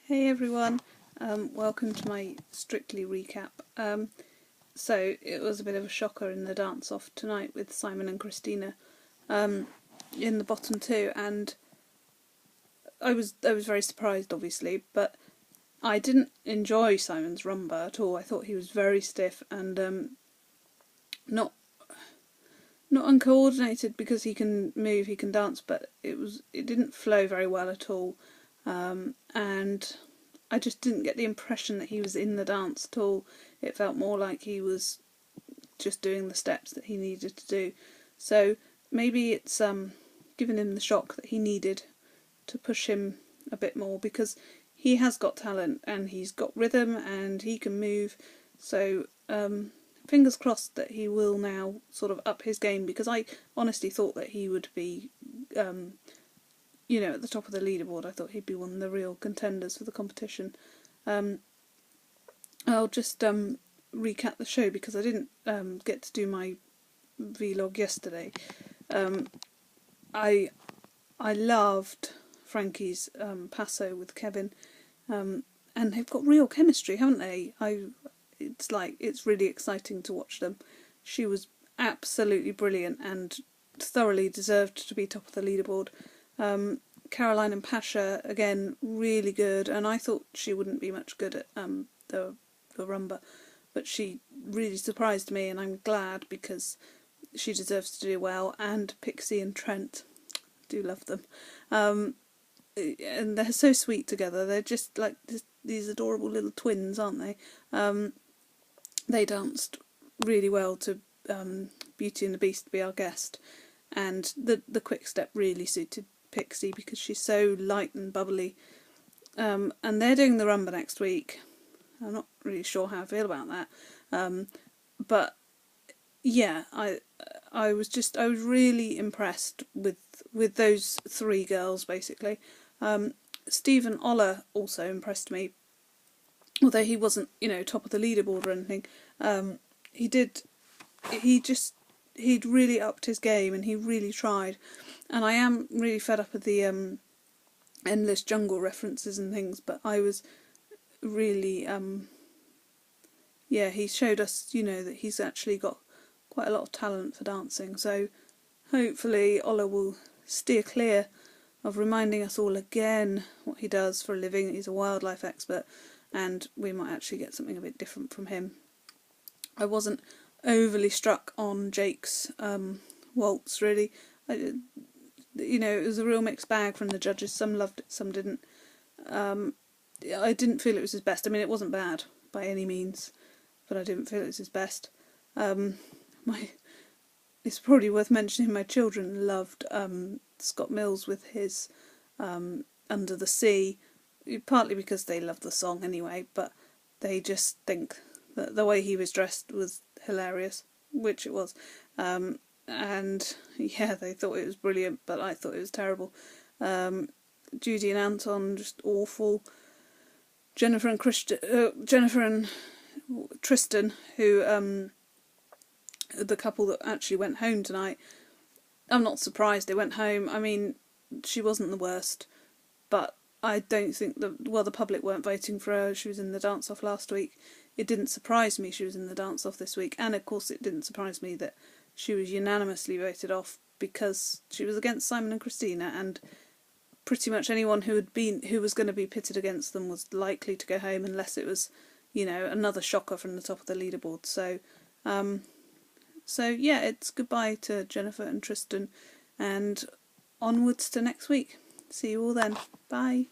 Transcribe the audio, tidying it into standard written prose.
Hey everyone, welcome to my Strictly recap. So it was a bit of a shocker in the dance-off tonight with Simon and Christina in the bottom two, and I was very surprised, obviously, but I didn't enjoy Simon's rumba at all. I thought he was very stiff and not uncoordinated because he can move, he can dance, but it didn't flow very well at all, and I just didn't get the impression that he was in the dance at all. It felt more like he was just doing the steps that he needed to do. So maybe it's given him the shock that he needed to push him a bit more, because he has got talent and he's got rhythm and he can move. So fingers crossed that he will now sort of up his game, because I honestly thought that he would be at the top of the leaderboard. I thought he'd be one of the real contenders for the competition. I'll just recap the show because I didn't get to do my vlog yesterday. I loved Frankie's paso with Kevin, and they've got real chemistry, haven't they? It's really exciting to watch them. She was absolutely brilliant and thoroughly deserved to be top of the leaderboard. Caroline and Pasha, again, really good, and I thought she wouldn't be much good at the rumba, but she really surprised me, and I'm glad because she deserves to do well. And Pixie and Trent, do love them, and they're so sweet together. They're just like these adorable little twins, aren't they? They danced really well to Beauty and the Beast, Be Our Guest, and the quick step really suited Pixie because she's so light and bubbly. And they're doing the rumba next week. I'm not really sure how I feel about that, but yeah, I was really impressed with those three girls basically. Stephen Oller also impressed me, although he wasn't top of the leaderboard or anything. He'd really upped his game and he really tried, and I am really fed up with the endless jungle references and things, but I was really he showed us that he's actually got quite a lot of talent for dancing. So hopefully Ola will steer clear of reminding us all again what he does for a living. He's a wildlife expert, and we might actually get something a bit different from him. I wasn't overly struck on Jake's waltz, really. It was a real mixed bag from the judges. Some loved it, some didn't. I didn't feel it was his best. I mean, it wasn't bad by any means, but I didn't feel it was his best. It's probably worth mentioning my children loved Scott Mills with his Under the Sea, partly because they love the song anyway, but they just think that the way he was dressed was hilarious, which it was. And yeah, they thought it was brilliant, but I thought it was terrible. Judy and Anton, just awful. Jennifer and Tristan, who the couple that actually went home tonight, I'm not surprised they went home. I mean, she wasn't the worst, but I don't think the public weren't voting for her. She was in the dance-off last week. It didn't surprise me she was in the dance-off this week, and of course it didn't surprise me that she was unanimously voted off because she was against Simon and Christina, and pretty much anyone who was going to be pitted against them was likely to go home unless it was, another shocker from the top of the leaderboard. So yeah, it's goodbye to Jennifer and Tristan, and onwards to next week. See you all then. Bye.